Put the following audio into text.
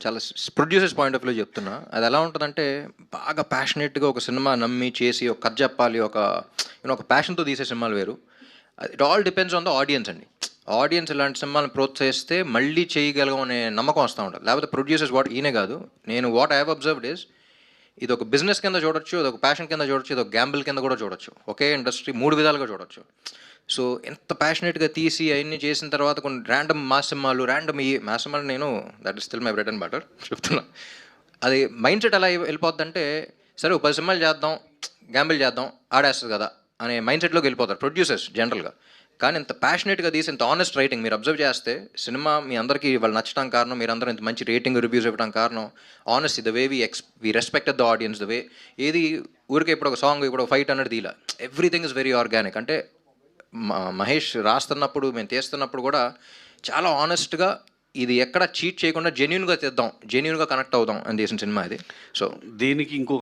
చాలా producers point of view చెప్తున్నా. అది ఎలా ఉంటుందంటే బాగా ప్యాషనేట్గా ఒక సినిమా నమ్మి చేసి ఒక కథ చెప్పాలి, ఒక ప్యాషన్తో తీసే సినిమాలు వేరు. It all depends on the audience అండి. ఆడియన్స్ ఇలాంటి సినిమాలను ప్రోత్సహిస్తే మళ్ళీ చేయగలం అనే నమ్మకం వస్తూ ఉంటుంది. లేకపోతే ప్రొడ్యూసర్స్ ఈయనే కాదు, నేను what I have observed is ఇది ఒక బిజినెస్ కింద చూడొచ్చు, ఇది ఒక ప్యాషన్ కింద చూడొచ్చు, ఇది ఒక గ్యాంబుల్ కింద కూడా చూడొచ్చు. ఒకే ఇండస్ట్రీ 3 విధాలుగా చూడొచ్చు. సో ఎంత ప్యాషనేట్గా తీసి అవన్నీ చేసిన తర్వాత కొన్ని ర్యాండమ్ మాస్ సినిమాలు, మాస్ సినిమాలు నేను that is still my bread and butter చెప్తున్నా. అది మైండ్ సెట్ ఎలా వెళ్ళిపోద్దంటే, సరే ఒక 10 సినిమాలు చేద్దాం, గ్యాంబుల్ చేద్దాం, ఆడేస్తుంది కదా అనే మైండ్ సెట్లోకి వెళ్ళిపోతారు ప్రొడ్యూసర్స్ జనరల్గా. కానీ ఇంత ప్యాషనేట్గా తీసి ఇంత ఆనెస్ట్ రైటింగ్ మీరు అబ్జర్వ్ చేస్తే సినిమా మీ అందరికీ వాళ్ళు నచ్చడం కారణం, మీరు అందరూ ఇంత మంచి రేటింగ్ రివ్యూస్ ఇవ్వడం కారణం honest the way we respected the audience, the way ఏది ఊరికే ఇప్పుడు ఒక సాంగ్ ఇప్పుడు ఒక ఫైట్ అన్నది ఇలా ఎవ్రీథింగ్ ఇస్ వెరీ ఆర్గానిక్. అంటే మహేష్ రాస్తున్నప్పుడు మేము తీస్తున్నప్పుడు కూడా చాలా ఆనెస్ట్గా ఇది ఎక్కడ చీట్ చేయకుండా జెన్యున్గా తీద్దాం, జెన్యున్గా కనెక్ట్ అవుదాం అని చేసిన సినిమా ఇది. సో దీనికి ఇంకో